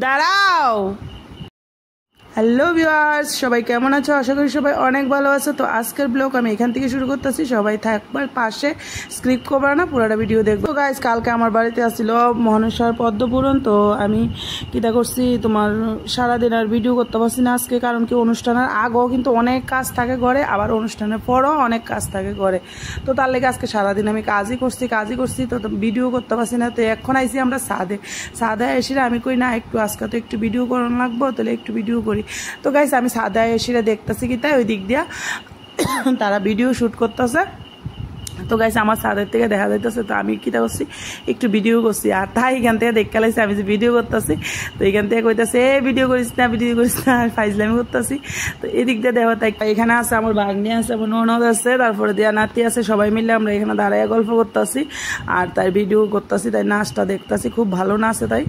দাঁড়াও। Hello viewers, সবাই কেমন আছো? আশা করি সবাই অনেক ভালো আছো। তো আজকের ব্লগ আমি এখান থেকে শুরু করতেছি। সবাই থাকবার পাশে, স্ক্রিপ্ট করবে না, পুরোটা ভিডিও দেখবো। তো গাইস, কালকে আমার বাড়িতে আসছিল মহানেশ্বর পদ্মপুরণ। তো আমি কিটা করছি, তোমার সারাদিন আর ভিডিও করতে পারছি না আজকে, কারণ কি অনুষ্ঠানের আগেও কিন্তু অনেক কাজ থাকে ঘরে, আবার অনুষ্ঠানের পরও অনেক কাজ থাকে ঘরে। তো তার লেগে আজকে সারাদিন আমি কাজই করছি, তো ভিডিও করতে পারছি না। তো এখন আইসি আমরা সাদে এসে আমি কই না, একটু আজকে তো একটু ভিডিও করানো লাগবো, তাহলে একটু ভিডিও করি। তো গাইস, আমি সাদা এসে দেখতেছি কি তাই ওই দিক দিয়া তারা ভিডিও শুট করতেছে। তো গাইস, আমার ছাদের থেকে দেখা যাইতেছে। তো আমি কিটা করছি, একটু ভিডিও করছি। আর তাই এখান থেকে দেখতে লাগছে আমি যে ভিডিও করতেছি। তো এখান থেকে কইতেছে ভিডিও করিস না, আর ফাইজলামি করতেছি। তো এদিক দিয়ে দেখো, তাই এখানে আছে আমার ভাগ্নি আছে, আমার ননদ আছে, তারপরে দিয়া নাতি আছে। সবাই মিলে আমরা এখানে দাঁড়াইয়া গল্প করতেছি আর তাই ভিডিও করতেছি, তাই নাচটা দেখতেছি। খুব ভালো নাচে তাই।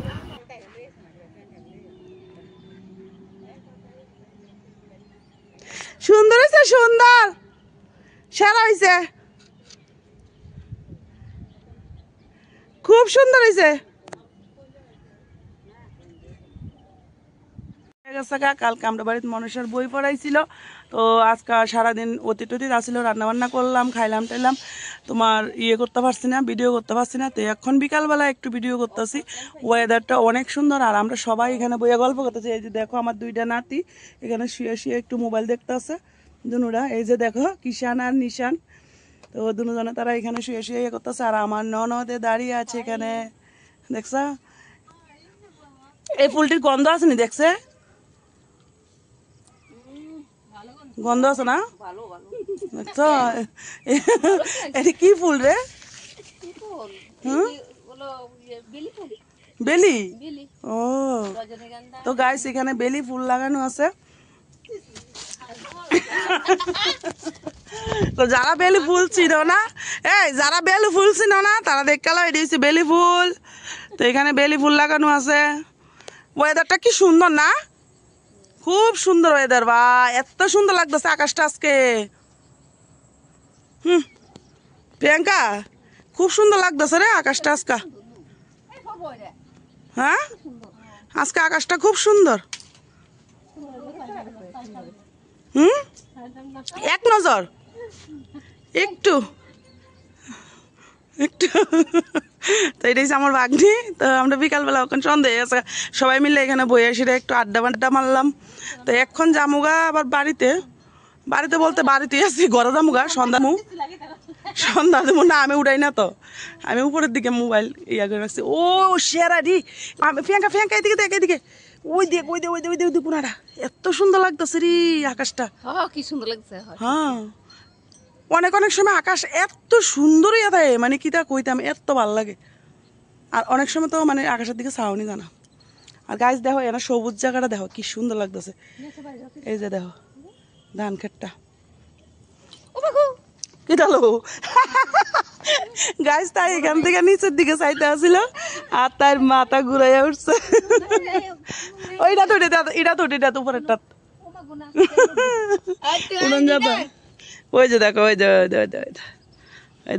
সুন্দর হয়েছে, সুন্দর, সেরা হয়েছে, খুব সুন্দর হয়েছে। কালকে আমরা বাড়িতে মনসার বই পড়াইছিল। তো আজকে সারাদিন অতীত আসছিল, রান্নাবান্না করলাম, খাইলাম টাইলাম, তোমার করতে পারছি না, ভিডিও করতে পারছি না। তো এখন বিকালবেলা একটু ভিডিও করতেছি। ওয়েদারটা অনেক সুন্দর আর আমরা সবাই এখানে বইয়া গল্প করতেছি। এই যে দেখো, আমার দুইটা নাতি এখানে শুয়ে শুয়ে একটু মোবাইল দেখতে আছে দুনুরা। এই যে দেখো, কিষান আর নিশান, তো দুজনে তারা এখানে শুয়ে শুয়ে করতেছে। আর আমার ননদে দাঁড়িয়ে আছে এখানে, দেখছা? এই ফুলটির গন্ধ আছে নি, দেখছে? গন্ধ আছে না? এটা কি ফুল রে? বেলি? ও, তো গাইস, এখানে বেলি ফুল লাগানো আছে। তো যারা বেলি ফুল চিনো না, যারা বেলি ফুল চিনো না তারা দেখলো এটি হচ্ছে বেলি ফুল। তো এখানে বেলি ফুল লাগানো আছে। ওয়েদারটা কি সুন্দর না? খুব সুন্দর ওয়েদার, বা এত সুন্দর লাগতেছে আকাশটা আজকে। প্রিয়াঙ্কা, খুব সুন্দর লাগতেছে রে আকাশটা আজকে। হ্যাঁ, আজকে আকাশটা খুব সুন্দর। এক নজর একটু একটু তো এটাই আমার ভাগ্নি। তো আমরা বিকালবেলা ওখানে সন্ধ্যে আছে, সবাই মিলে এখানে বইয়ে এসে একটু আড্ডা মারলাম। তো এখন জামুগা আবার বাড়িতে বলতে বাড়িতেই আছি, ঘরে জামুগা সন্ধ্যা দেবো না, আমি উঠাই না। তো আমি উপরের দিকে মোবাইল করে রাখছি। ও সেরা রি, ফ্যাঙ্কা এদিকে ওই দেখ পুনারা, এত সুন্দর লাগতেছে রে আকাশটা। কি সুন্দর লাগছে। হ্যাঁ, অনেক সময় আকাশ এত সুন্দর হয়ে থাকে, মানে কি তা কইতাম, এত ভাল লাগে। আর অনেক সময় তো মানে আকাশের দিকে চাওনি জানা। আর গাছ দেখো, এরা সবুজ জায়গাটা দেখো কি সুন্দর লাগতেছে। এই যে দেখো ধান ক্ষেতটা, কি দালো গাছ, তাই এখান থেকে নিচের দিকে চাইতে আসছিল আর তার মাথা ঘুরাইয়া উঠছে। এটা তো উপরেরটা। ওই যে দেখো, ওই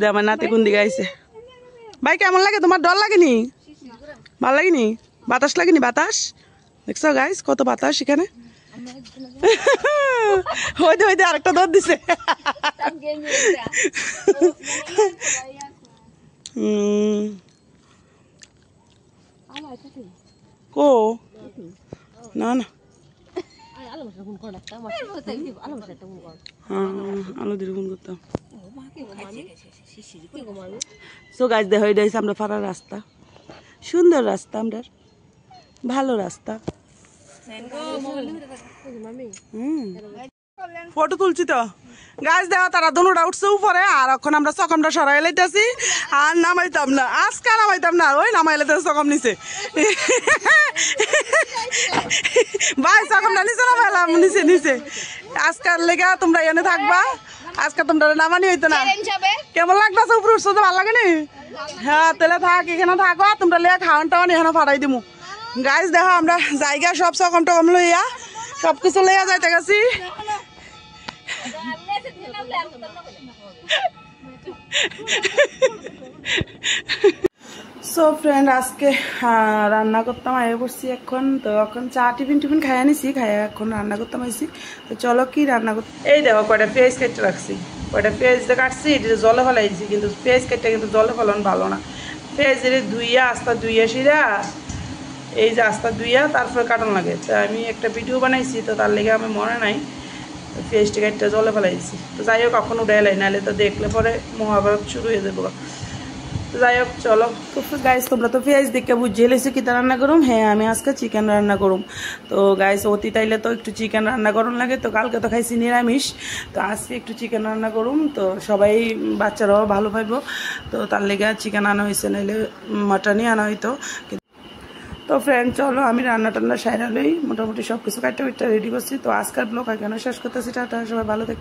যে আমার নাতি কোন দিকে আইছে। ভাই, কেমন লাগে তোমার? ডর লাগেনি? ভাল লাগেনি? বাতাস লাগেনি? বাতাস দেখছো গাইস, কত বাতাস এখানে। হইতে আরেকটা দৌড় দিছে। কো না আলো দিয়ে ফোন করতাম। সো গাছ দেখা হয়ে আমরা পাড়ার রাস্তা, সুন্দর রাস্তা, আমরা ভালো রাস্তা। ফটো তুলছি তো গাছ দেওয়া, তারা দুটা উঠছে উপরে। আর এখন আমরা চকমটা সরাই লাইতেছি আর নামাইতাম না, আজকে নামাইতাম না, ওই নামাই লাইতেছে চকম নিচে। ভাই, চকমটা নিচে নামাইলাম, নিচে আজকাল লেগা তোমরা এনে থাকবা, আজকে তোমরা নামানি হইতো না। কেমন লাগতেছে? উপরে উঠছো তো, ভালো লাগেনি? হ্যাঁ, তাহলে থাক, এখানে থাকো, তোমরা লেগে খাওয়ান টাওয়ান এখানে ফাটাই দিমু। গাছ দেখো, আমরা জায়গা সব চকম টকম লইয়া সবকিছু লইয়া যাইতে গেছি। সো ফ্রেন্ড আজকে রান্না করতাম আয় করছি এখন তো এখন চা টিফিন খাইয়া নিছি খাইয়া এখন রান্না করতাম আইসি তো চলো কি রান্না করতে এই দেখো কয়টা পেঁয়াজ কেটে রাখছি কয়টা পেঁয়াজ কাটছি এটা জলে ফেলাইছি কিন্তু পেঁয়াজ কেটে কিন্তু জলে ফেলানো ভালো না পেঁয়াজ ধুইয়া আস্তা ধুইয়া সিরা এই যে আস্তা ধুইয়া তারপরে কাটানো লাগে তো আমি একটা ভিডিও বানাইছি তো তার লেগে আমি মনে নাই পেঁয়াজটা কেটে জলে ফেলাইছি তো যাই হোক কখনো উঠে এলাই নাহলে তো দেখলে পরে মহাভারত শুরু হয়ে যাবো তো যাই হোক চলো তো গাইস তোমরা তো পেঁয়াজ দেখে বুঝিয়ে লেছি কিতা রান্না করুম হ্যাঁ আমি আজকে চিকেন রান্না করুম তো গাইস অতি তাইলে তো একটু চিকেন রান্না করুন লাগে তো কালকে তো খাইছি নিরামিষ তো আজকে একটু চিকেন রান্না করুম তো সবাই বাচ্চারাও ভালো পাইব তো তার লেগে চিকেন আনা হয়েছে নাইলে মাটনই আনা হইতো তো ফ্রেন্ড চলো আমি রান্না টান্না সাইরা লই মোটামুটি সব কিছু কাটতে রেডি করছি তো আজকের ব্লগ এখানে শেষ করতেছি টাটা সবাই ভালো থাকবে।